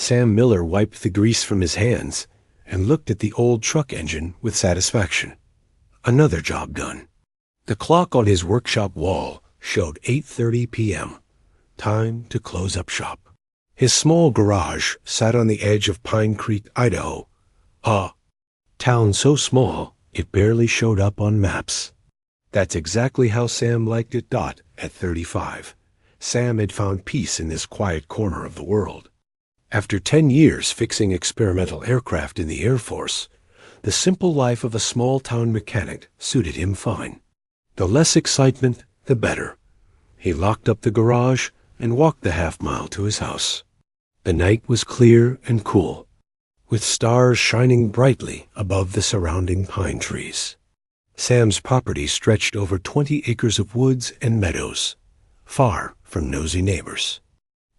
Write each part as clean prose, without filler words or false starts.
Sam Miller wiped the grease from his hands and looked at the old truck engine with satisfaction. Another job done. The clock on his workshop wall showed 8:30 p.m. Time to close up shop. His small garage sat on the edge of Pine Creek, Idaho, a town so small it barely showed up on maps. That's exactly how Sam liked it. At 35, Sam had found peace in this quiet corner of the world. After 10 years fixing experimental aircraft in the Air Force, the simple life of a small-town mechanic suited him fine. The less excitement, the better. He locked up the garage and walked the half-mile to his house. The night was clear and cool, with stars shining brightly above the surrounding pine trees. Sam's property stretched over 20 acres of woods and meadows, far from nosy neighbors.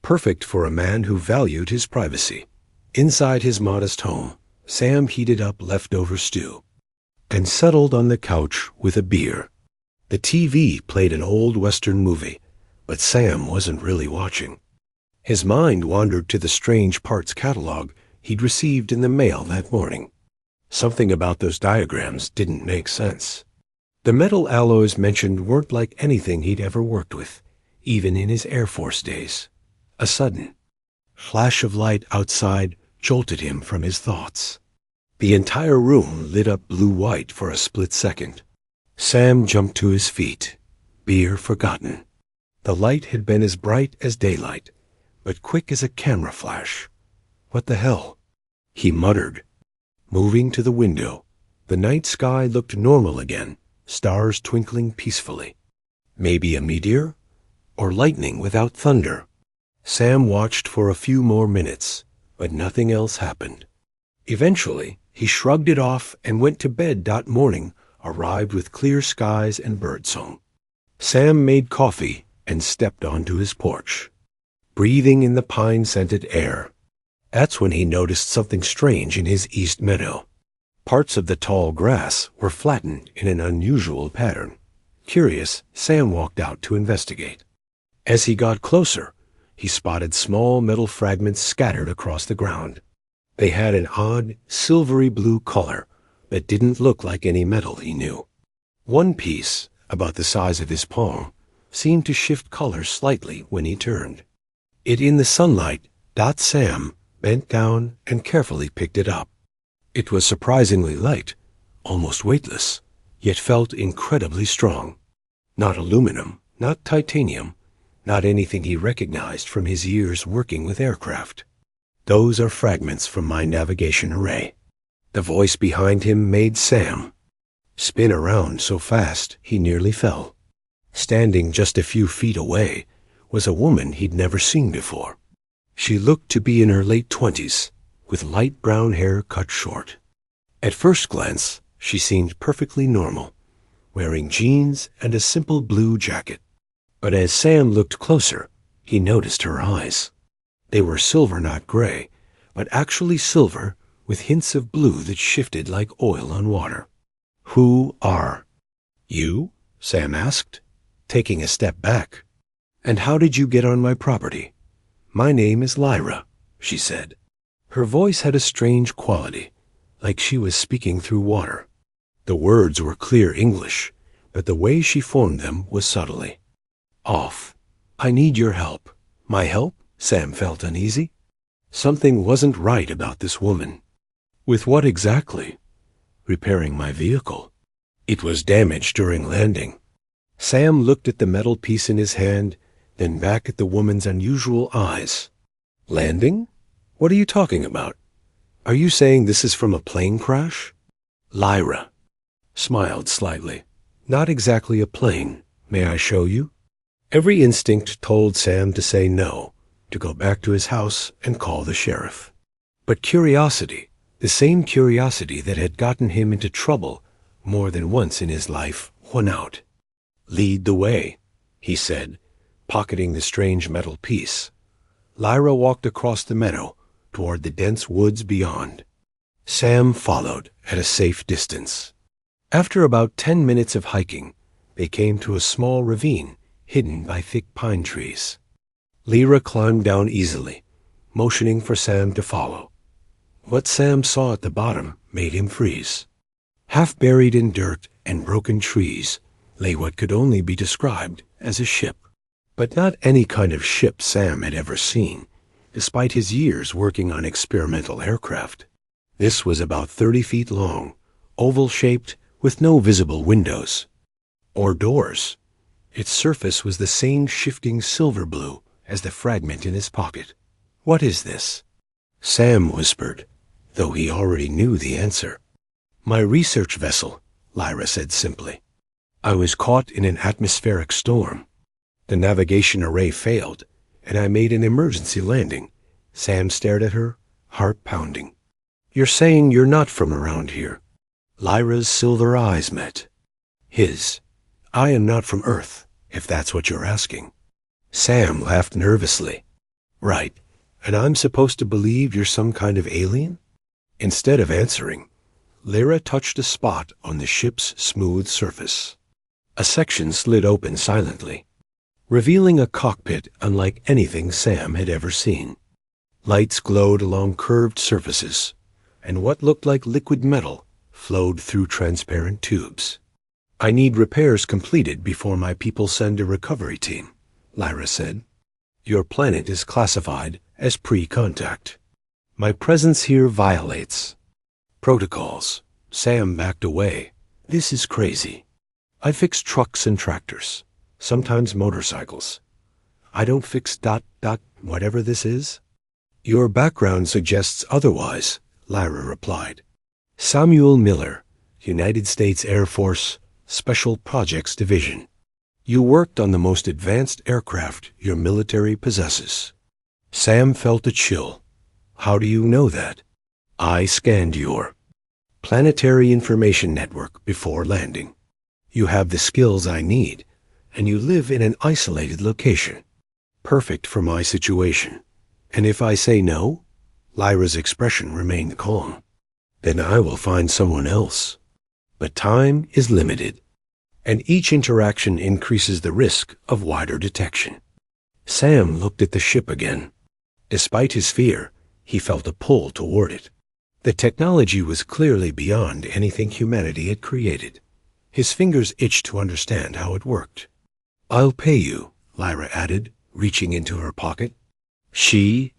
Perfect for a man who valued his privacy. Inside his modest home, Sam heated up leftover stew and settled on the couch with a beer. The TV played an old Western movie, but Sam wasn't really watching. His mind wandered to the strange parts catalog he'd received in the mail that morning. Something about those diagrams didn't make sense. The metal alloys mentioned weren't like anything he'd ever worked with, even in his Air Force days. A sudden flash of light outside jolted him from his thoughts. The entire room lit up blue-white for a split second. Sam jumped to his feet, beer forgotten. The light had been as bright as daylight, but quick as a camera flash. What the hell? He muttered. Moving to the window, the night sky looked normal again, stars twinkling peacefully. Maybe a meteor? Or lightning without thunder? Sam watched for a few more minutes, but nothing else happened. Eventually, he shrugged it off and went to bed. Morning arrived with clear skies and birdsong. Sam made coffee and stepped onto his porch, breathing in the pine-scented air. That's when he noticed something strange in his east meadow. Parts of the tall grass were flattened in an unusual pattern. Curious, Sam walked out to investigate. As he got closer, he spotted small metal fragments scattered across the ground. They had an odd, silvery blue color that didn't look like any metal he knew. One piece, about the size of his palm, seemed to shift color slightly when he turned. It in the sunlight. Sam bent down and carefully picked it up. It was surprisingly light, almost weightless, yet felt incredibly strong. Not aluminum, not titanium, not anything he recognized from his years working with aircraft. Those are fragments from my navigation array. The voice behind him made Sam spin around so fast he nearly fell. Standing just a few feet away was a woman he'd never seen before. She looked to be in her late 20s, with light brown hair cut short. At first glance, she seemed perfectly normal, wearing jeans and a simple blue jacket. But as Sam looked closer, he noticed her eyes. They were silver, not gray, but actually silver with hints of blue that shifted like oil on water. "Who are you?" Sam asked, taking a step back. "And how did you get on my property?" "My name is Lyra," she said. Her voice had a strange quality, like she was speaking through water. The words were clear English, but the way she formed them was subtly off. "I need your help." "My help?" Sam felt uneasy. Something wasn't right about this woman. "With what exactly?" "Repairing my vehicle. It was damaged during landing." Sam looked at the metal piece in his hand, then back at the woman's unusual eyes. "Landing? What are you talking about? Are you saying this is from a plane crash?" Lyra smiled slightly. "Not exactly a plane. May I show you?" Every instinct told Sam to say no, to go back to his house and call the sheriff. But curiosity, the same curiosity that had gotten him into trouble more than once in his life, won out. "Lead the way," he said, pocketing the strange metal piece. Lyra walked across the meadow toward the dense woods beyond. Sam followed at a safe distance. After about 10 minutes of hiking, they came to a small ravine hidden by thick pine trees. Lyra climbed down easily, motioning for Sam to follow. What Sam saw at the bottom made him freeze. Half buried in dirt and broken trees lay what could only be described as a ship. But not any kind of ship Sam had ever seen, despite his years working on experimental aircraft. This was about 30 feet long, oval-shaped, with no visible windows or doors. Its surface was the same shifting silver blue as the fragment in his pocket. "What is this?" Sam whispered, though he already knew the answer. "My research vessel," Lyra said simply. "I was caught in an atmospheric storm. The navigation array failed, and I made an emergency landing." Sam stared at her, heart pounding. "You're saying you're not from around here?" Lyra's silver eyes met his. "I am not from Earth, if that's what you're asking." Sam laughed nervously. "Right, and I'm supposed to believe you're some kind of alien?" Instead of answering, Lyra touched a spot on the ship's smooth surface. A section slid open silently, revealing a cockpit unlike anything Sam had ever seen. Lights glowed along curved surfaces, and what looked like liquid metal flowed through transparent tubes. "I need repairs completed before my people send a recovery team," Lyra said. "Your planet is classified as pre-contact. My presence here violates protocols." Sam backed away. "This is crazy. I fix trucks and tractors, sometimes motorcycles. I don't fix ... whatever this is." "Your background suggests otherwise," Lyra replied. "Samuel Miller, United States Air Force, Special Projects Division. You worked on the most advanced aircraft your military possesses." Sam felt a chill. "How do you know that?" "I scanned your planetary information network before landing. You have the skills I need, and you live in an isolated location. Perfect for my situation. And if I say no?" Lyra's expression remained calm. "Then I will find someone else. But time is limited, and each interaction increases the risk of wider detection." Sam looked at the ship again. Despite his fear, he felt a pull toward it. The technology was clearly beyond anything humanity had created. His fingers itched to understand how it worked. "I'll pay you," Lyra added, reaching into her pocket. She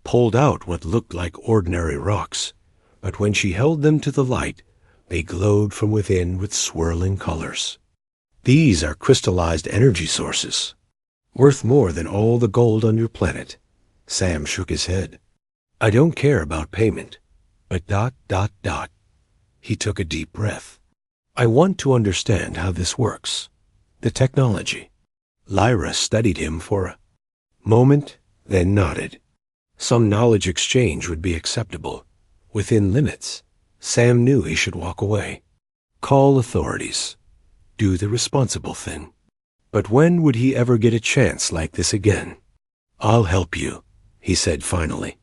pulled out what looked like ordinary rocks, but when she held them to the light, they glowed from within with swirling colors. "These are crystallized energy sources, worth more than all the gold on your planet." Sam shook his head. "I don't care about payment, but ... He took a deep breath. "I want to understand how this works. The technology." Lyra studied him for a moment, then nodded. Some knowledge exchange would be acceptable, within limits. Sam knew he should walk away. Call authorities. Do the responsible thing. But when would he ever get a chance like this again? "I'll help you," he said finally.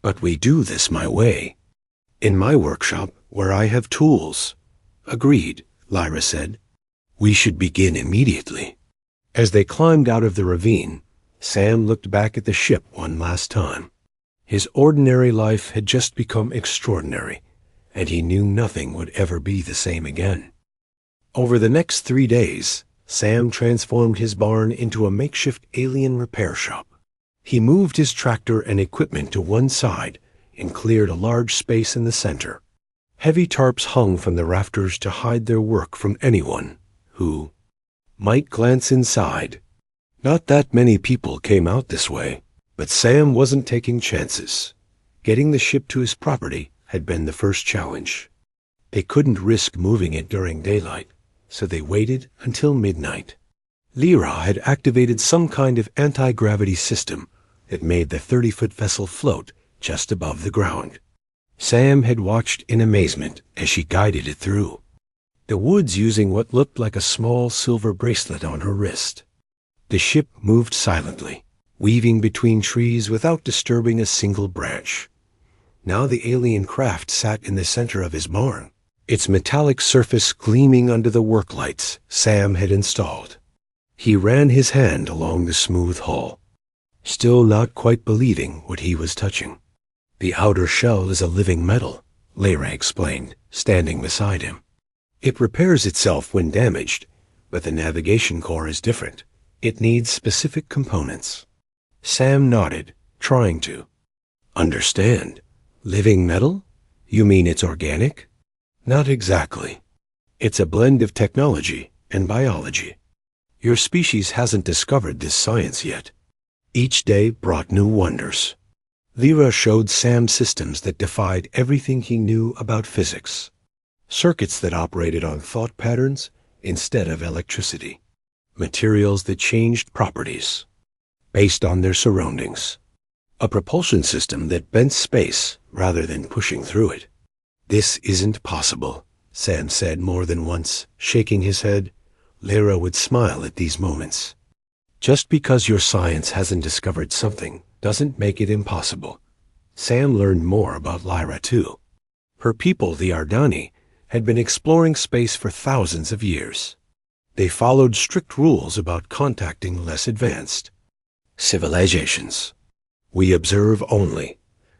"But we do this my way. In my workshop, where I have tools." "Agreed," Lyra said. "We should begin immediately." As they climbed out of the ravine, Sam looked back at the ship one last time. His ordinary life had just become extraordinary, and he knew nothing would ever be the same again. Over the next 3 days, Sam transformed his barn into a makeshift alien repair shop. He moved his tractor and equipment to one side and cleared a large space in the center. Heavy tarps hung from the rafters to hide their work from anyone who might glance inside. Not that many people came out this way, but Sam wasn't taking chances. Getting the ship to his property had been the first challenge. They couldn't risk moving it during daylight, so they waited until midnight. Lyra had activated some kind of anti-gravity system that made the 30-foot vessel float just above the ground. Sam had watched in amazement as she guided it through, the woods using what looked like a small silver bracelet on her wrist. The ship moved silently, weaving between trees without disturbing a single branch. Now the alien craft sat in the center of his barn, its metallic surface gleaming under the work lights Sam had installed. He ran his hand along the smooth hull. still not quite believing what he was touching. The outer shell is a living metal, Lyra explained, standing beside him. It repairs itself when damaged, but the navigation core is different. It needs specific components. Sam nodded, trying to understand. Living metal? You mean it's organic? Not exactly. It's a blend of technology and biology. Your species hasn't discovered this science yet. Each day brought new wonders. Lyra showed Sam systems that defied everything he knew about physics. Circuits that operated on thought patterns instead of electricity. Materials that changed properties based on their surroundings. A propulsion system that bent space rather than pushing through it. This isn't possible, Sam said more than once, shaking his head. Lyra would smile at these moments. Just because your science hasn't discovered something doesn't make it impossible. Sam learned more about Lyra, too. Her people, the Ardani, had been exploring space for thousands of years. They followed strict rules about contacting less advanced civilizations. We observe only,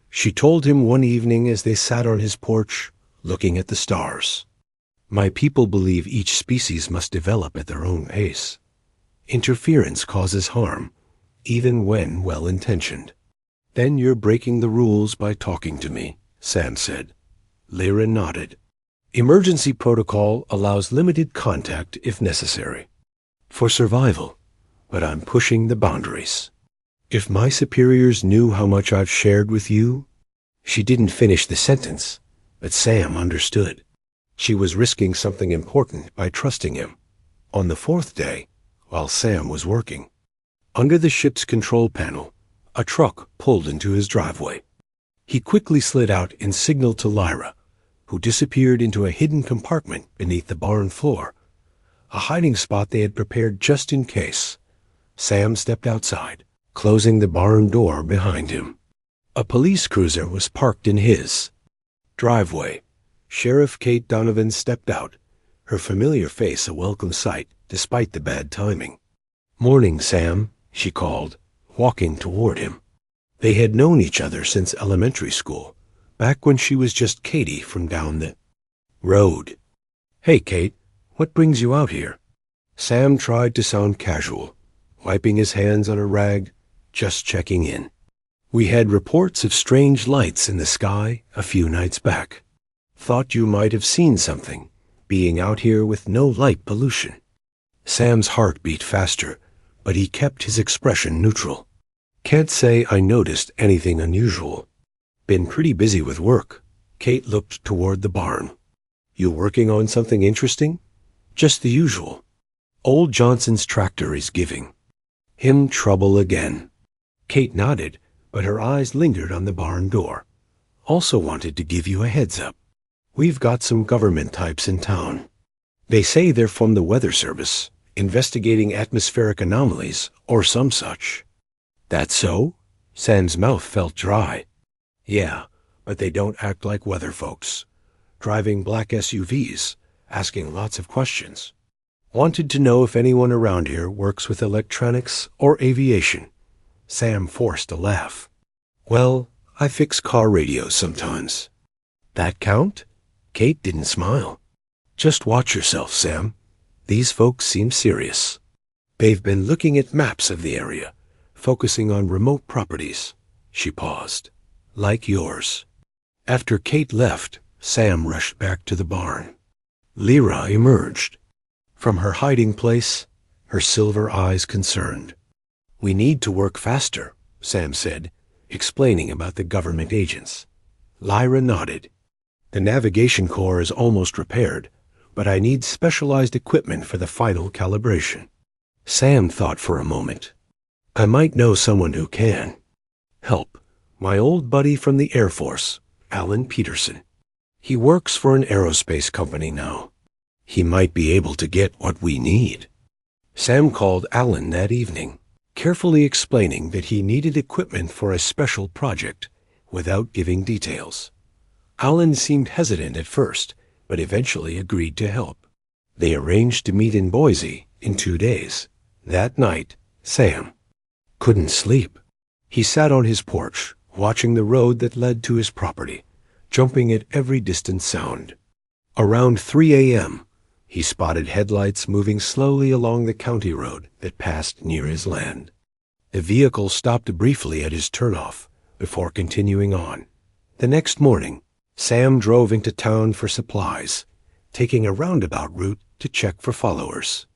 she told him one evening as they sat on his porch, looking at the stars. My people believe each species must develop at their own pace. Interference causes harm, even when well-intentioned. Then you're breaking the rules by talking to me, Sam said. Lyra nodded. Emergency protocol allows limited contact if necessary. For survival, but I'm pushing the boundaries. If my superiors knew how much I've shared with you... She didn't finish the sentence, but Sam understood. She was risking something important by trusting him. On the fourth day, while Sam was working, under the ship's control panel, a truck pulled into his driveway. He quickly slid out and signaled to Lyra, who disappeared into a hidden compartment beneath the barn floor, a hiding spot they had prepared just in case. Sam stepped outside, closing the barn door behind him. A police cruiser was parked in his driveway. Sheriff Kate Donovan stepped out, her familiar face a welcome sight despite the bad timing. "Morning, Sam," she called, walking toward him. They had known each other since elementary school, back when she was just Katie from down the road. "Hey, Kate, what brings you out here?" Sam tried to sound casual, wiping his hands on a rag, just checking in. "We had reports of strange lights in the sky a few nights back. Thought you might have seen something, being out here with no light pollution." Sam's heart beat faster, but he kept his expression neutral. "Can't say I noticed anything unusual. Been pretty busy with work." Kate looked toward the barn. "You working on something interesting?" "Just the usual. Old Johnson's tractor is giving him trouble again." Kate nodded, but her eyes lingered on the barn door. "Also wanted to give you a heads up. We've got some government types in town. They say they're from the Weather Service, investigating atmospheric anomalies or some such." "That so?" Sam's mouth felt dry. "Yeah, but they don't act like weather folks. Driving black SUVs, asking lots of questions. Wanted to know if anyone around here works with electronics or aviation." Sam forced a laugh. "Well, I fix car radios sometimes." "That count?" Kate didn't smile. "Just watch yourself, Sam. These folks seem serious. They've been looking at maps of the area, focusing on remote properties." She paused. "Like yours." After Kate left, Sam rushed back to the barn. Lyra emerged from her hiding place, her silver eyes concerned. "We need to work faster," Sam said, explaining about the government agents. Lyra nodded. "The navigation core is almost repaired, but I need specialized equipment for the final calibration." Sam thought for a moment. "I might know someone who can help. My old buddy from the Air Force, Alan Peterson. He works for an aerospace company now. He might be able to get what we need." Sam called Alan that evening, carefully explaining that he needed equipment for a special project, without giving details. Alan seemed hesitant at first, but eventually agreed to help. They arranged to meet in Boise in 2 days. That night, Sam couldn't sleep. He sat on his porch, watching the road that led to his property, jumping at every distant sound. Around 3 a.m., he spotted headlights moving slowly along the county road that passed near his land. The vehicle stopped briefly at his turnoff before continuing on. The next morning, Sam drove into town for supplies, taking a roundabout route to check for followers.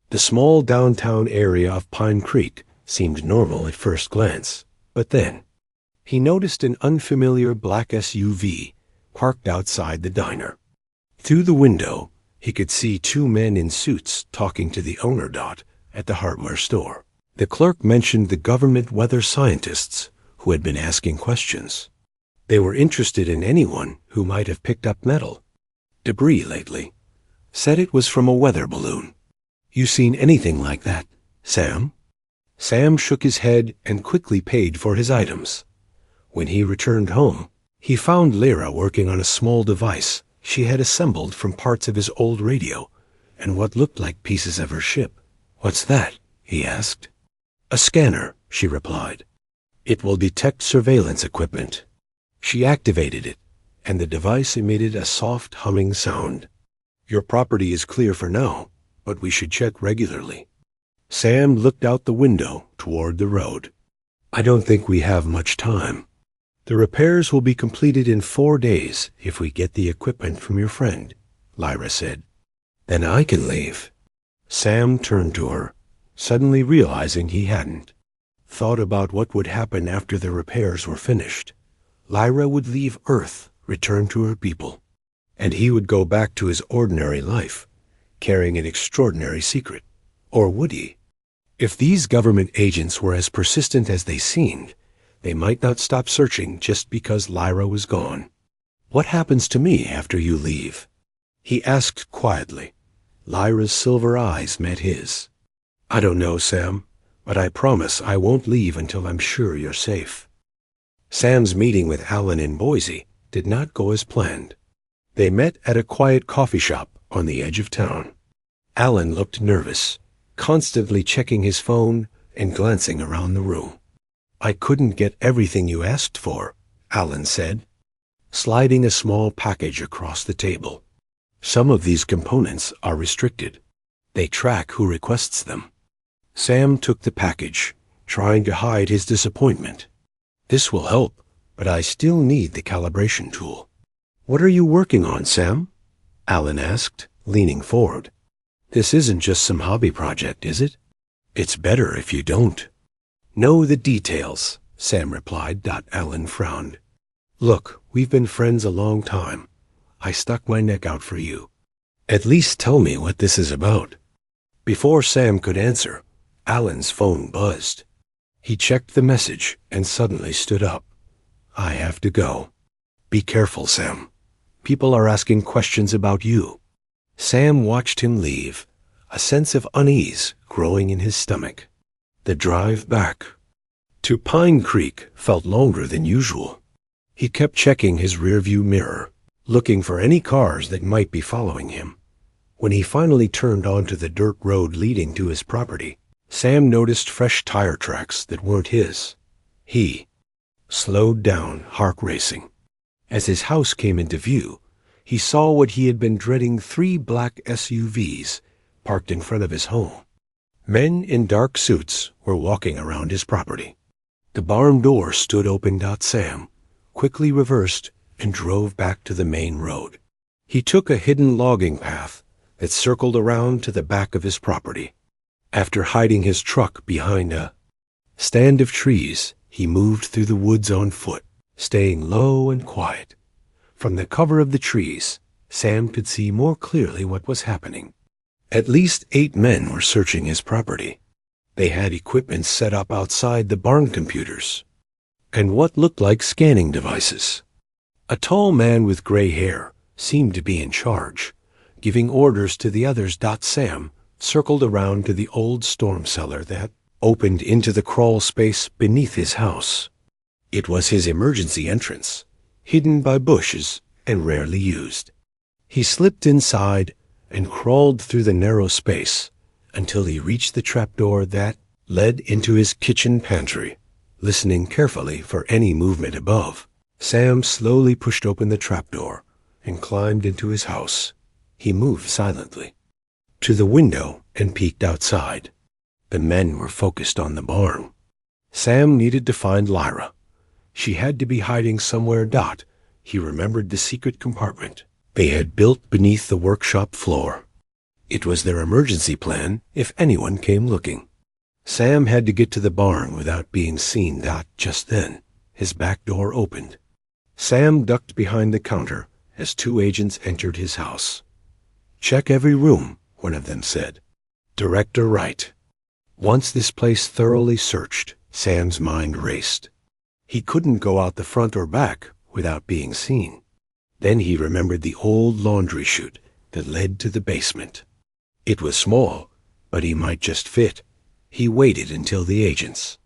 The small downtown area of Pine Creek seemed normal at first glance, but then he noticed an unfamiliar black SUV parked outside the diner. Through the window, he could see two men in suits talking to the owner at the hardware store. The clerk mentioned the government weather scientists who had been asking questions. They were interested in anyone who might have picked up metal debris lately. Said it was from a weather balloon. You seen anything like that, Sam? Sam shook his head and quickly paid for his items. When he returned home, he found Lyra working on a small device she had assembled from parts of his old radio and what looked like pieces of her ship. What's that? He asked. A scanner, she replied. It will detect surveillance equipment. She activated it, and the device emitted a soft humming sound. Your property is clear for now, but we should check regularly. Sam looked out the window toward the road. I don't think we have much time. The repairs will be completed in 4 days if we get the equipment from your friend, Lyra said. Then I can leave. Sam turned to her, suddenly realizing he hadn't thought about what would happen after the repairs were finished. Lyra would leave Earth, return to her people, and he would go back to his ordinary life, carrying an extraordinary secret. Or would he? If these government agents were as persistent as they seemed, they might not stop searching just because Lyra was gone. What happens to me after you leave? He asked quietly. Lyra's silver eyes met his. I don't know, Sam, but I promise I won't leave until I'm sure you're safe. Sam's meeting with Alan in Boise did not go as planned. They met at a quiet coffee shop on the edge of town. Alan looked nervous, constantly checking his phone and glancing around the room. I couldn't get everything you asked for, Alan said, sliding a small package across the table. Some of these components are restricted. They track who requests them. Sam took the package, trying to hide his disappointment. This will help, but I still need the calibration tool. What are you working on, Sam? Alan asked, leaning forward. This isn't just some hobby project, is it? It's better if you don't know the details, Sam replied. Alan frowned. Look, we've been friends a long time. I stuck my neck out for you. At least tell me what this is about. Before Sam could answer, Alan's phone buzzed. He checked the message and suddenly stood up. I have to go. Be careful, Sam. People are asking questions about you. Sam watched him leave, a sense of unease growing in his stomach. The drive back to Pine Creek felt longer than usual. He kept checking his rearview mirror, looking for any cars that might be following him. When he finally turned onto the dirt road leading to his property, Sam noticed fresh tire tracks that weren't his. He slowed down, heart racing. As his house came into view, he saw what he had been dreading: 3 black SUVs parked in front of his home. Men in dark suits were walking around his property. The barn door stood open. Sam quickly reversed and drove back to the main road. He took a hidden logging path that circled around to the back of his property. After hiding his truck behind a stand of trees, he moved through the woods on foot, staying low and quiet. From the cover of the trees, Sam could see more clearly what was happening. At least 8 men were searching his property. They had equipment set up outside the barn computers and what looked like scanning devices. A tall man with gray hair seemed to be in charge, giving orders to the others. Sam circled around to the old storm cellar that opened into the crawl space beneath his house. It was his emergency entrance, hidden by bushes and rarely used. He slipped inside and crawled through the narrow space until he reached the trapdoor that led into his kitchen pantry. listening carefully for any movement above. Sam slowly pushed open the trapdoor and climbed into his house. He moved silently to the window and peeked outside. The men were focused on the barn. Sam needed to find Lyra. She had to be hiding somewhere. He remembered the secret compartment they had built beneath the workshop floor. It was their emergency plan if anyone came looking. Sam had to get to the barn without being seen. Just then, his back door opened. Sam ducked behind the counter as two agents entered his house. "Check every room," one of them said. "Director Wright." Once this place thoroughly searched, Sam's mind raced. He couldn't go out the front or back without being seen. Then he remembered the old laundry chute that led to the basement. It was small, but he might just fit. He waited until the agents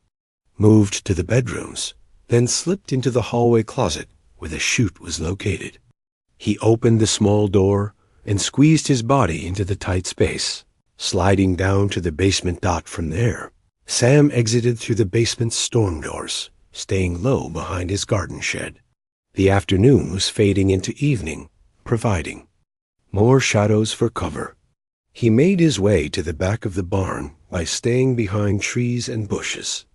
moved to the bedrooms, then slipped into the hallway closet where the chute was located. He opened the small door and squeezed his body into the tight space, sliding down to the basement. From there, Sam exited through the basement's storm doors, staying low behind his garden shed. The afternoon was fading into evening, providing more shadows for cover. He made his way to the back of the barn by staying behind trees and bushes.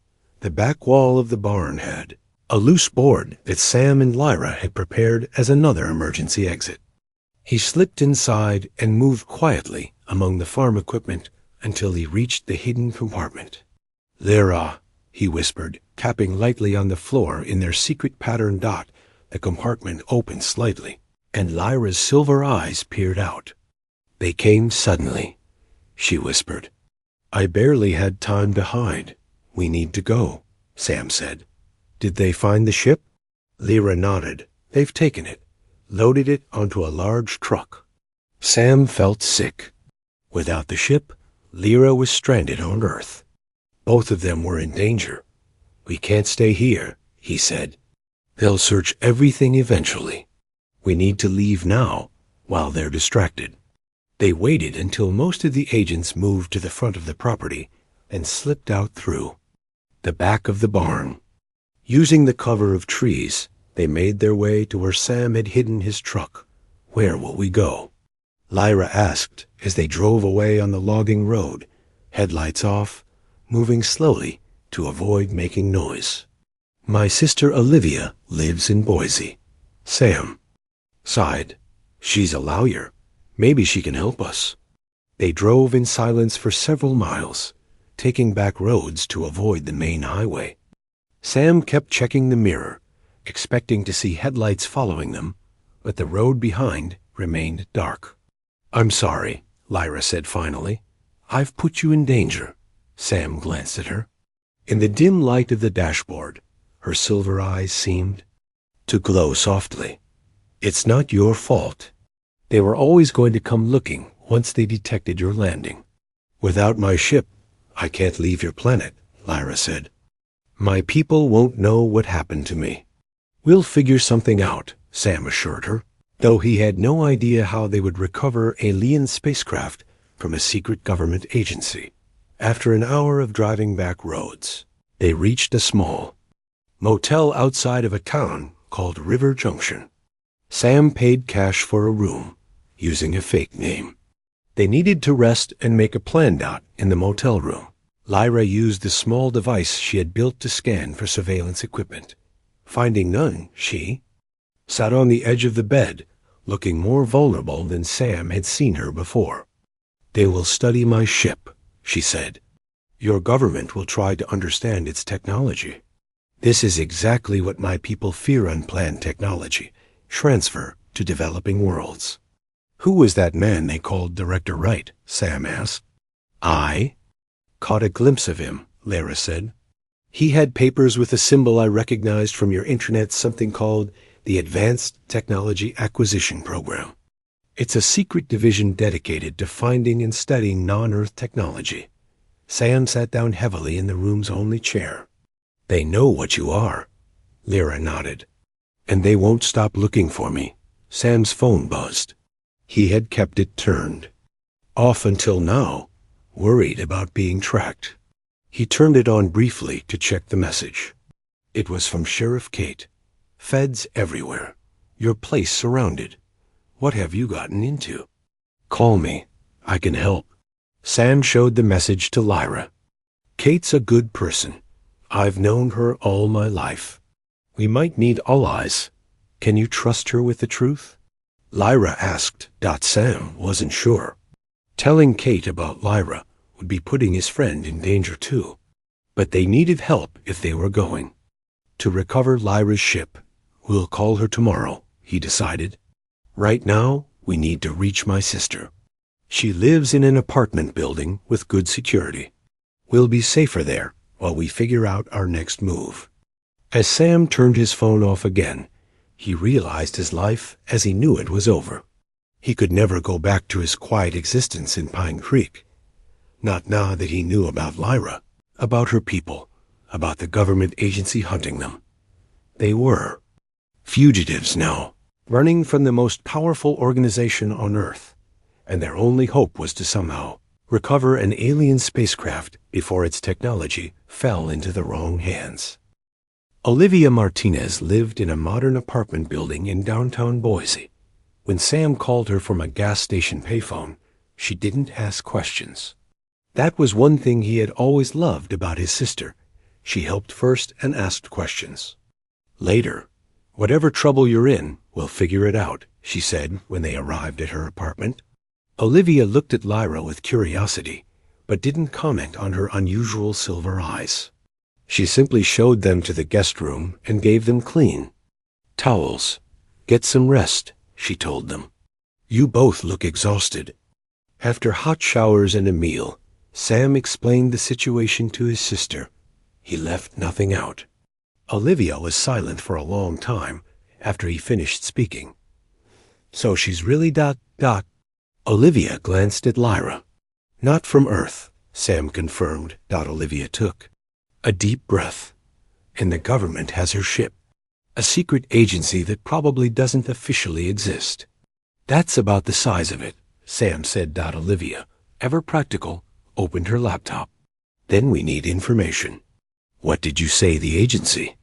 The back wall of the barn had a loose board that Sam and Lyra had prepared as another emergency exit. He slipped inside and moved quietly among the farm equipment until he reached the hidden compartment. "There, he whispered, tapping lightly on the floor in their secret pattern. The compartment opened slightly, and Lyra's silver eyes peered out. "They came suddenly," she whispered. "I barely had time to hide. We need to go," Sam said. "Did they find the ship?" Lyra nodded. "They've taken it, loaded it onto a large truck." Sam felt sick. Without the ship, Lyra was stranded on Earth. Both of them were in danger. "We can't stay here," he said. "They'll search everything eventually. We need to leave now while they're distracted." They waited until most of the agents moved to the front of the property and slipped out through the back of the barn. Using the cover of trees, they made their way to where Sam had hidden his truck. "Where will we go?" Lyra asked as they drove away on the logging road, headlights off, moving slowly to avoid making noise. "My sister Olivia lives in Boise." Sam sighed. "She's a lawyer. Maybe she can help us." They drove in silence for several miles, taking back roads to avoid the main highway. Sam kept checking the mirror, expecting to see headlights following them, but the road behind remained dark. "I'm sorry," Lyra said finally. "I've put you in danger." Sam glanced at her. In the dim light of the dashboard, her silver eyes seemed to glow softly. "It's not your fault. They were always going to come looking once they detected your landing." "Without my ship, I can't leave your planet," Lyra said. "My people won't know what happened to me." "We'll figure something out," Sam assured her, though he had no idea how they would recover alien spacecraft from a secret government agency. After an hour of driving back roads, they reached a small motel outside of a town called River Junction. Sam paid cash for a room, using a fake name. They needed to rest and make a plan in the motel room. Lyra used the small device she had built to scan for surveillance equipment. Finding none, she sat on the edge of the bed, looking more vulnerable than Sam had seen her before. "They will study my ship," she said. "Your government will try to understand its technology. This is exactly what my people fear: unplanned technology transfer to developing worlds." "Who was that man they called Director Wright?" Sam asked. "I caught a glimpse of him," Lyra said. "He had papers with a symbol I recognized from your internet, something called the Advanced Technology Acquisition Program. It's a secret division dedicated to finding and studying non-Earth technology." Sam sat down heavily in the room's only chair. "They know what you are," Lyra nodded. "And they won't stop looking for me." Sam's phone buzzed. He had kept it turned off until now, worried about being tracked. He turned it on briefly to check the message. It was from Sheriff Kate. Feds everywhere. Your place surrounded. What have you gotten into? Call me. I can help. Sam showed the message to Lyra. Kate's a good person. I've known her all my life. We might need allies. Can you trust her with the truth? Lyra asked. Sam wasn't sure. Telling Kate about Lyra would be putting his friend in danger too. But they needed help if they were going. To recover Lyra's ship. We'll call her tomorrow, he decided. Right now, we need to reach my sister. She lives in an apartment building with good security. We'll be safer there while we figure out our next move. As Sam turned his phone off again, he realized his life as he knew it was over. He could never go back to his quiet existence in Pine Creek. Not now that he knew about Lyra, about her people, about the government agency hunting them. They were fugitives now, running from the most powerful organization on Earth, and their only hope was to somehow recover an alien spacecraft before its technology fell into the wrong hands. Olivia Martinez lived in a modern apartment building in downtown Boise. When Sam called her from a gas station payphone, she didn't ask questions. That was one thing he had always loved about his sister. She helped first and asked questions. Later, whatever trouble you're in, we'll figure it out, she said when they arrived at her apartment. Olivia looked at Lyra with curiosity, but didn't comment on her unusual silver eyes. She simply showed them to the guest room and gave them clean towels. Get some rest, she told them. You both look exhausted. After hot showers and a meal, Sam explained the situation to his sister. He left nothing out. Olivia was silent for a long time after he finished speaking. So she's really ... Olivia glanced at Lyra. Not from Earth, Sam confirmed. Olivia took a deep breath. And the government has her ship. A secret agency that probably doesn't officially exist. That's about the size of it, Sam said. Olivia, ever practical, opened her laptop. Then we need information. What did you say the agency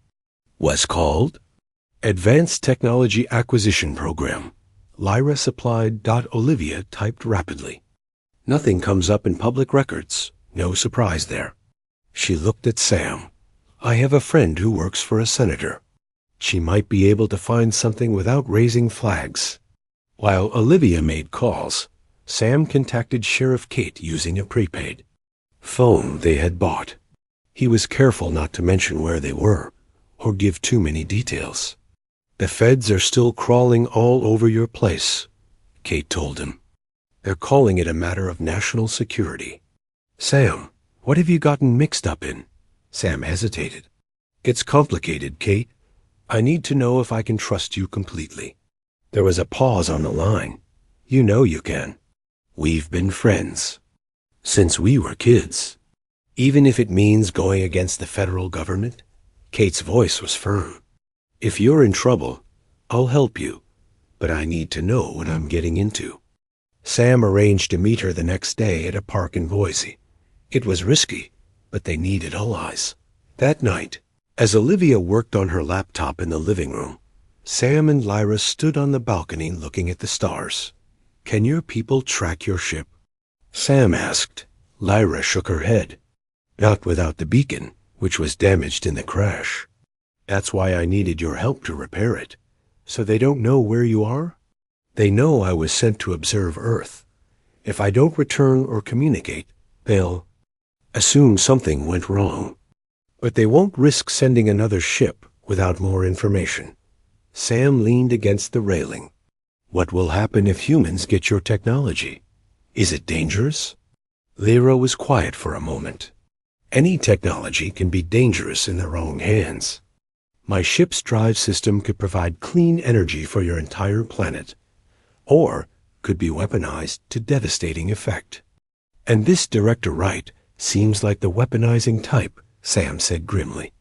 was called? Advanced Technology Acquisition Program. Lyra supplied. Olivia typed rapidly. Nothing comes up in public records. No surprise there. She looked at Sam. I have a friend who works for a senator. She might be able to find something without raising flags. While Olivia made calls, Sam contacted Sheriff Kate using a prepaid phone they had bought. He was careful not to mention where they were or give too many details. The feds are still crawling all over your place, Kate told him. They're calling it a matter of national security. Sam, what have you gotten mixed up in? Sam hesitated. It's complicated, Kate. I need to know if I can trust you completely. There was a pause on the line. You know you can. We've been friends since we were kids. Even if it means going against the federal government? Kate's voice was firm. If you're in trouble, I'll help you, but I need to know what I'm getting into. Sam arranged to meet her the next day at a park in Boise. It was risky, but they needed allies. That night, as Olivia worked on her laptop in the living room, Sam and Lyra stood on the balcony looking at the stars. Can your people track your ship? Sam asked. Lyra shook her head. Not without the beacon, which was damaged in the crash. That's why I needed your help to repair it. So they don't know where you are? They know I was sent to observe Earth. If I don't return or communicate, they'll assume something went wrong. But they won't risk sending another ship without more information. Sam leaned against the railing. What will happen if humans get your technology? Is it dangerous? Lyra was quiet for a moment. Any technology can be dangerous in the wrong hands. My ship's drive system could provide clean energy for your entire planet, or could be weaponized to devastating effect. And this Director Wright seems like the weaponizing type, Sam said grimly.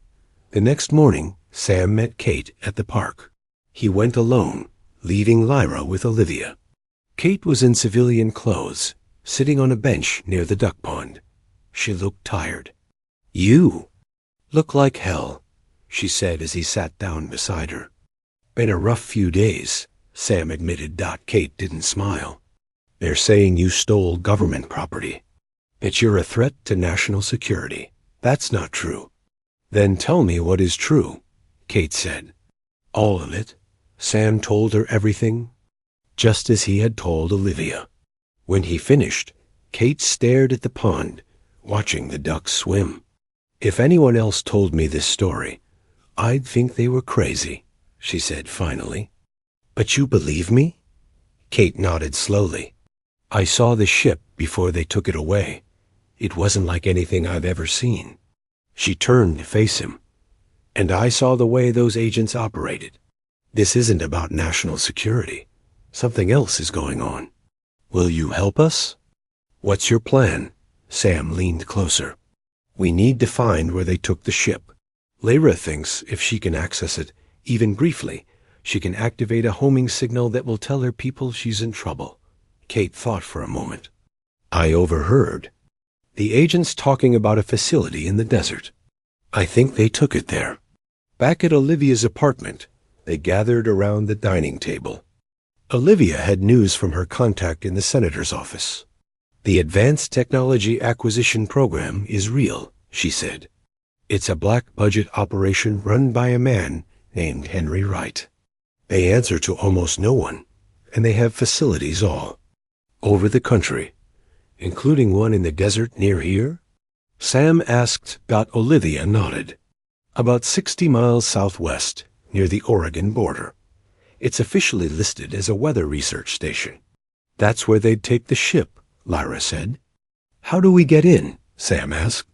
The next morning, Sam met Kate at the park. He went alone, leaving Lyra with Olivia. Kate was in civilian clothes, sitting on a bench near the duck pond. She looked tired. You look like hell. she said as he sat down beside her. Been a rough few days, Sam admitted. Kate didn't smile. They're saying you stole government property, that you're a threat to national security. That's not true. Then tell me what is true, Kate said. All of it. Sam told her everything, just as he had told Olivia. When he finished, Kate stared at the pond, watching the ducks swim. If anyone else told me this story, I'd think they were crazy, she said finally. But you believe me? Kate nodded slowly. I saw the ship before they took it away. It wasn't like anything I've ever seen. She turned to face him. And I saw the way those agents operated. This isn't about national security. Something else is going on. Will you help us? What's your plan? Sam leaned closer. We need to find where they took the ship. Lyra thinks if she can access it, even briefly, she can activate a homing signal that will tell her people she's in trouble. Kate thought for a moment. I overheard the agents talking about a facility in the desert. I think they took it there. Back at Olivia's apartment, they gathered around the dining table. Olivia had news from her contact in the senator's office. The Advanced Technology Acquisition Program is real, she said. It's a black-budget operation run by a man named Henry Wright. They answer to almost no one, and they have facilities all over the country, including one in the desert near here? Sam asked. Olivia nodded. About 60 miles southwest, near the Oregon border. It's officially listed as a weather research station. That's where they'd take the ship, Lyra said. How do we get in? Sam asked.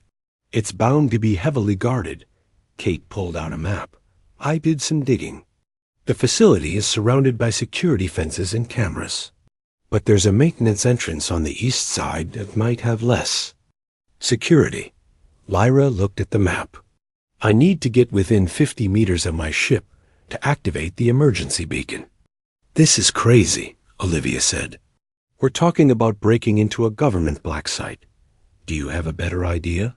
It's bound to be heavily guarded. Kate pulled out a map. I did some digging. The facility is surrounded by security fences and cameras. But there's a maintenance entrance on the east side that might have less security. Lyra looked at the map. I need to get within 50 meters of my ship to activate the emergency beacon. This is crazy, Olivia said. We're talking about breaking into a government black site. Do you have a better idea?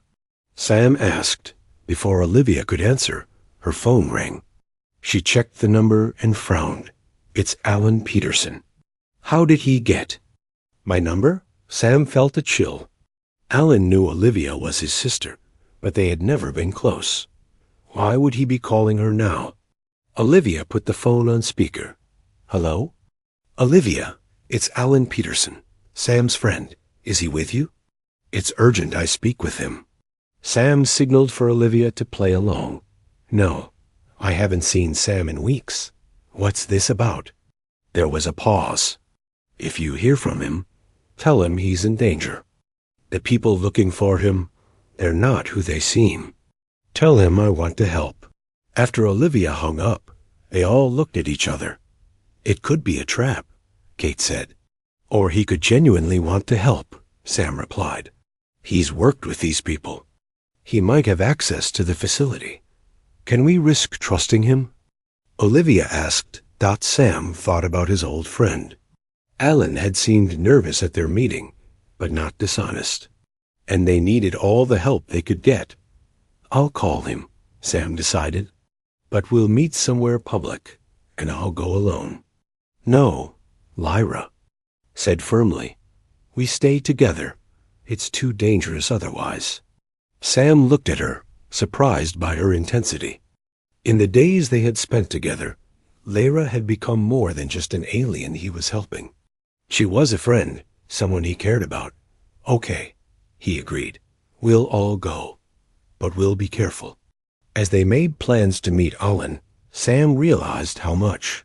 Sam asked. Before Olivia could answer, her phone rang. She checked the number and frowned. It's Alan Peterson. How did he get my number? Sam felt a chill. Alan knew Olivia was his sister, but they had never been close. Why would he be calling her now? Olivia put the phone on speaker. Hello? Olivia, it's Alan Peterson, Sam's friend. Is he with you? It's urgent I speak with him. Sam signaled for Olivia to play along. No, I haven't seen Sam in weeks. What's this about? There was a pause. If you hear from him, tell him he's in danger. The people looking for him, they're not who they seem. Tell him I want to help. After Olivia hung up, they all looked at each other. It could be a trap, Kate said. Or he could genuinely want to help, Sam replied. He's worked with these people. He might have access to the facility. Can we risk trusting him? Olivia asked. Sam thought about his old friend. Alan had seemed nervous at their meeting, but not dishonest. And they needed all the help they could get. I'll call him, Sam decided. But we'll meet somewhere public, and I'll go alone. No, Lyra said firmly. We stay together. It's too dangerous otherwise. Sam looked at her, surprised by her intensity. In the days they had spent together, Lyra had become more than just an alien he was helping. She was a friend, someone he cared about. Okay, he agreed. We'll all go, but we'll be careful. As they made plans to meet Alan, Sam realized how much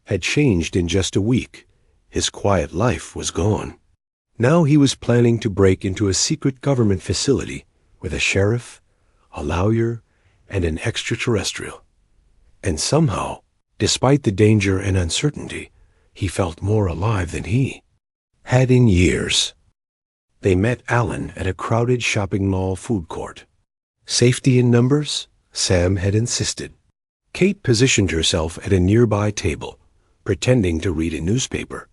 had changed in just a week. His quiet life was gone. Now he was planning to break into a secret government facility with a sheriff, a lawyer, and an extraterrestrial. And somehow, despite the danger and uncertainty, he felt more alive than he had in years. They met Alan at a crowded shopping mall food court. Safety in numbers, Sam had insisted. Kate positioned herself at a nearby table, pretending to read a newspaper.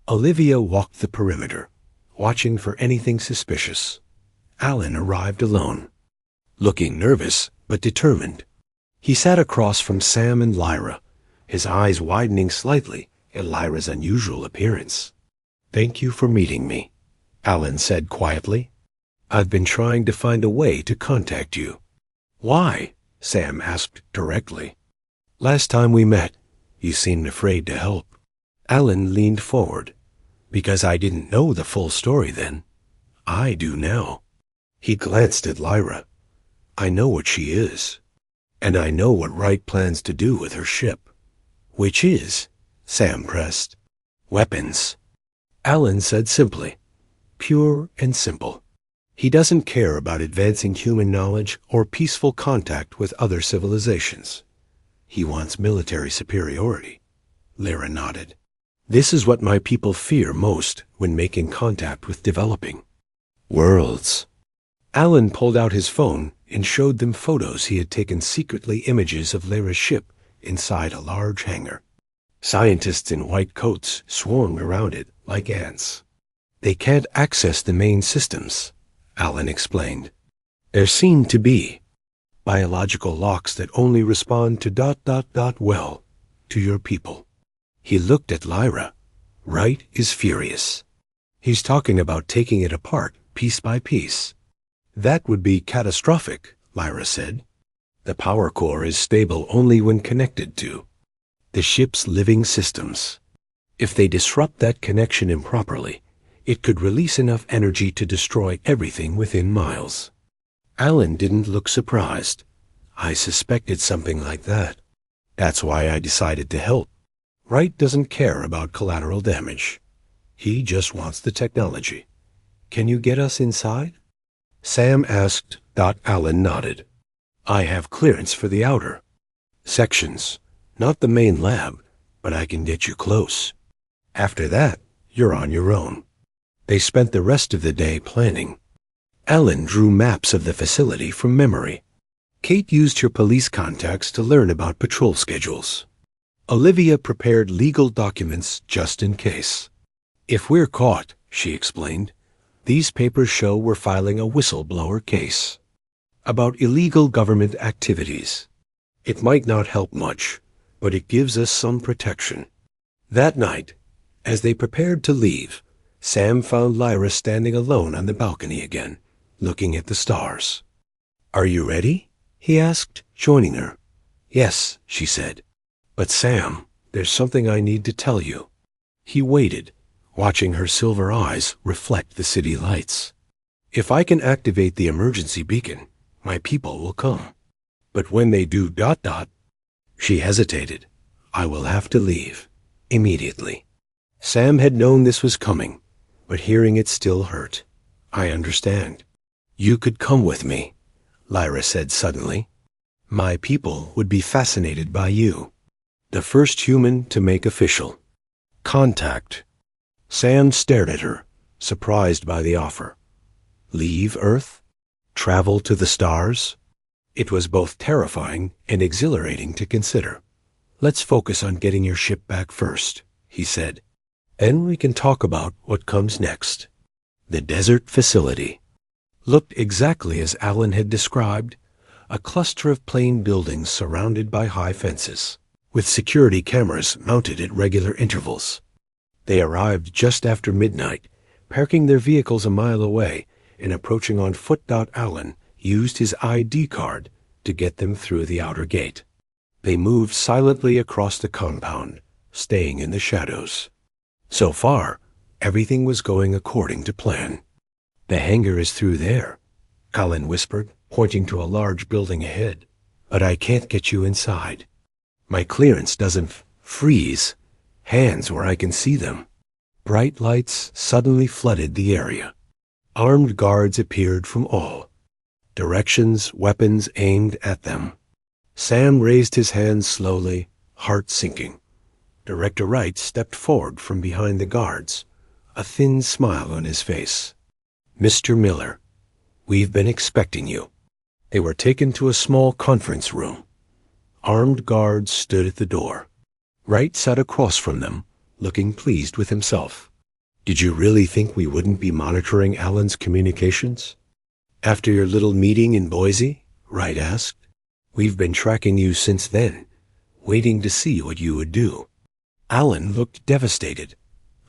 Olivia walked the perimeter, watching for anything suspicious. Alan arrived alone, looking nervous but determined. He sat across from Sam and Lyra, his eyes widening slightly at Lyra's unusual appearance. "Thank you for meeting me," Alan said quietly. "I've been trying to find a way to contact you." "Why?" Sam asked directly. "Last time we met, you seemed afraid to help." Alan leaned forward. "Because I didn't know the full story then. I do now." He glanced at Lyra. "I know what she is. And I know what Wright plans to do with her ship." "Which is?" Sam pressed. "Weapons," Alan said simply. "Pure and simple. He doesn't care about advancing human knowledge or peaceful contact with other civilizations. He wants military superiority." Lyra nodded. "This is what my people fear most when making contact with developing worlds." Alan pulled out his phone and showed them photos he had taken secretly, images of Lyra's ship inside a large hangar. Scientists in white coats swarmed around it like ants. "They can't access the main systems," Alan explained. "There seem to be biological locks that only respond to ... well, to your people." He looked at Lyra. "Wright is furious. He's talking about taking it apart piece by piece." "That would be catastrophic," Lyra said. "The power core is stable only when connected to the ship's living systems. If they disrupt that connection improperly, it could release enough energy to destroy everything within miles." Alan didn't look surprised. "I suspected something like that. That's why I decided to help. Wright doesn't care about collateral damage. He just wants the technology. Can you get us inside?" Sam asked. Alan nodded. "I have clearance for the outer sections, not the main lab, but I can get you close. After that, you're on your own." They spent the rest of the day planning. Alan drew maps of the facility from memory. Kate used her police contacts to learn about patrol schedules. Olivia prepared legal documents just in case. "If we're caught," she explained, "these papers show we're filing a whistleblower case about illegal government activities. It might not help much, but it gives us some protection." That night, as they prepared to leave, Sam found Lyra standing alone on the balcony again, looking at the stars. "Are you ready?" he asked, joining her. "Yes," she said. "But Sam, there's something I need to tell you." He waited, watching her silver eyes reflect the city lights. "If I can activate the emergency beacon, my people will come. But when they do ... She hesitated. "I will have to leave. Immediately." Sam had known this was coming, but hearing it still hurt. "I understand." "You could come with me," Lyra said suddenly. "My people would be fascinated by you. The first human to make official contact." Sam stared at her, surprised by the offer. Leave Earth? Travel to the stars? It was both terrifying and exhilarating to consider. "Let's focus on getting your ship back first," he said. "Then we can talk about what comes next." The desert facility looked exactly as Alan had described, a cluster of plain buildings surrounded by high fences, with security cameras mounted at regular intervals. They arrived just after midnight, parking their vehicles a mile away and approaching on foot. Alan used his ID card to get them through the outer gate. They moved silently across the compound, staying in the shadows. So far, everything was going according to plan. "The hangar is through there," Alan whispered, pointing to a large building ahead. "But I can't get you inside. My clearance doesn't freeze hands where I can see them." Bright lights suddenly flooded the area. Armed guards appeared from all directions, weapons aimed at them. Sam raised his hands slowly, heart sinking. Director Wright stepped forward from behind the guards, a thin smile on his face. "Mr. Miller, we've been expecting you." They were taken to a small conference room. Armed guards stood at the door. Wright sat across from them, looking pleased with himself. "Did you really think we wouldn't be monitoring Alan's communications?" "After your little meeting in Boise?" Wright asked. We've been tracking you since then, waiting to see what you would do." Alan looked devastated.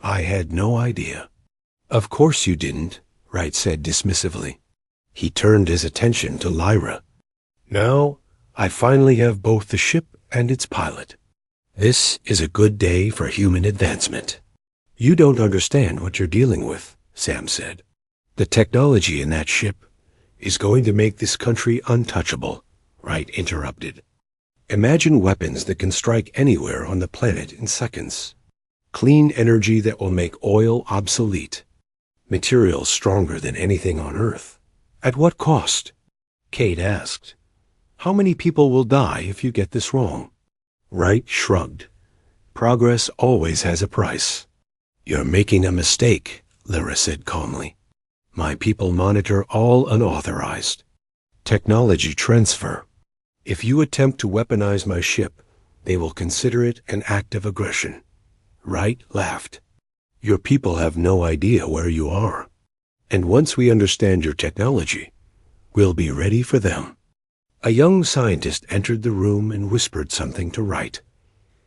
"I had no idea." "Of course you didn't," Wright said dismissively. He turned his attention to Lyra. "Now, I finally have both the ship and its pilot. This is a good day for human advancement." "You don't understand what you're dealing with," Sam said. "The technology in that ship is going to make this country untouchable," Wright interrupted. "Imagine weapons that can strike anywhere on the planet in seconds. Clean energy that will make oil obsolete. Materials stronger than anything on Earth. At what cost?" Kate asked. "How many people will die if you get this wrong?" Wright shrugged. "Progress always has a price." "You're making a mistake," Lyra said calmly. "My people monitor all unauthorized technology transfer. If you attempt to weaponize my ship, they will consider it an act of aggression." Wright laughed. "Your people have no idea where you are. And once we understand your technology, we'll be ready for them." A young scientist entered the room and whispered something to Wright.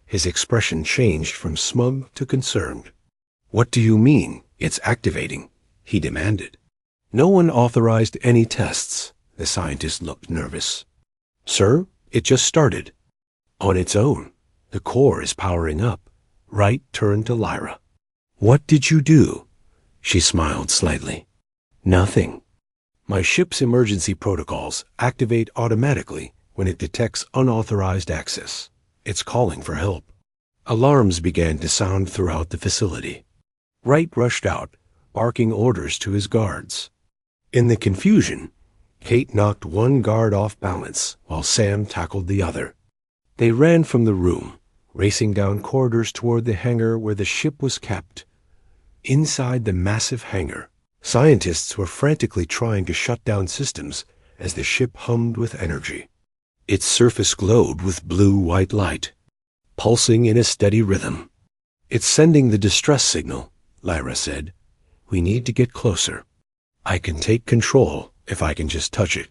His expression changed from smug to concerned. "What do you mean, it's activating?" he demanded. "No one authorized any tests." The scientist looked nervous. "Sir, it just started. On its own. The core is powering up." Wright turned to Lyra. "What did you do?" She smiled slightly. "Nothing. My ship's emergency protocols activate automatically when it detects unauthorized access. It's calling for help." Alarms began to sound throughout the facility. Wright rushed out, barking orders to his guards. In the confusion, Kate knocked one guard off balance while Sam tackled the other. They ran from the room, racing down corridors toward the hangar where the ship was kept. Inside the massive hangar, scientists were frantically trying to shut down systems as the ship hummed with energy. Its surface glowed with blue-white light, pulsing in a steady rhythm. "It's sending the distress signal," Lyra said. "We need to get closer. I can take control if I can just touch it."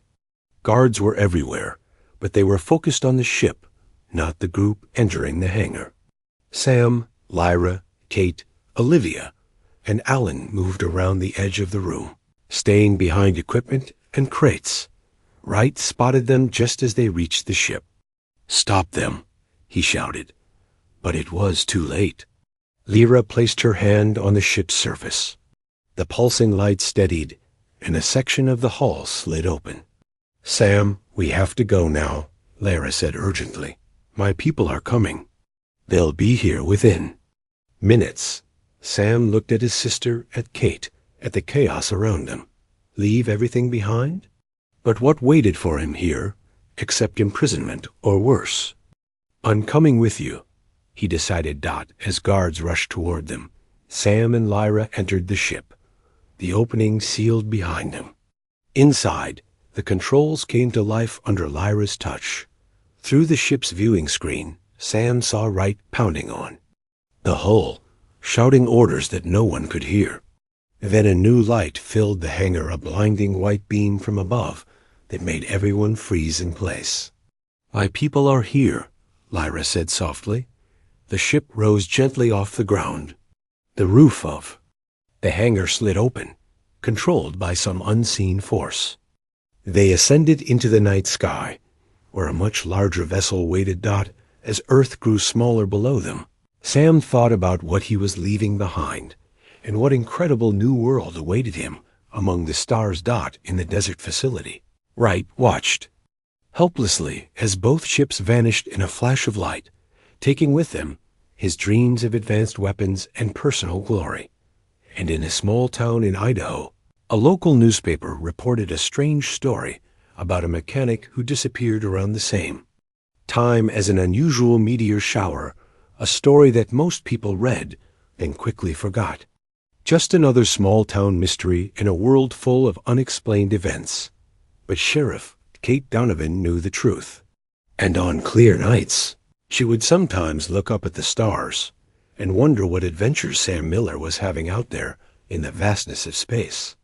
Guards were everywhere, but they were focused on the ship, not the group entering the hangar. Sam, Lyra, Kate, Olivia, and Alan moved around the edge of the room, staying behind equipment and crates. Wright spotted them just as they reached the ship. "Stop them," he shouted. But it was too late. Lyra placed her hand on the ship's surface. The pulsing light steadied, and a section of the hull slid open. "Sam, we have to go now," Lyra said urgently. "My people are coming. They'll be here within minutes." Sam looked at his sister, at Kate, at the chaos around them. Leave everything behind? But what waited for him here, except imprisonment or worse? "I'm coming with you," he decided as guards rushed toward them. Sam and Lyra entered the ship, the opening sealed behind them. Inside, the controls came to life under Lyra's touch. Through the ship's viewing screen, Sam saw Wright pounding on the hull, shouting orders that no one could hear. Then a new light filled the hangar, a blinding white beam from above that made everyone freeze in place. "My people are here," Lyra said softly. The ship rose gently off the ground. The roof of the hangar slid open, controlled by some unseen force. They ascended into the night sky, where a much larger vessel waited. As Earth grew smaller below them, Sam thought about what he was leaving behind, and what incredible new world awaited him among the stars. In the desert facility, Wright watched helplessly as both ships vanished in a flash of light, taking with them his dreams of advanced weapons and personal glory. And in a small town in Idaho, a local newspaper reported a strange story about a mechanic who disappeared around the same time as an unusual meteor shower, a story that most people read and quickly forgot. Just another small-town mystery in a world full of unexplained events. But Sheriff Kate Donovan knew the truth. And on clear nights, she would sometimes look up at the stars and wonder what adventures Sam Miller was having out there in the vastness of space.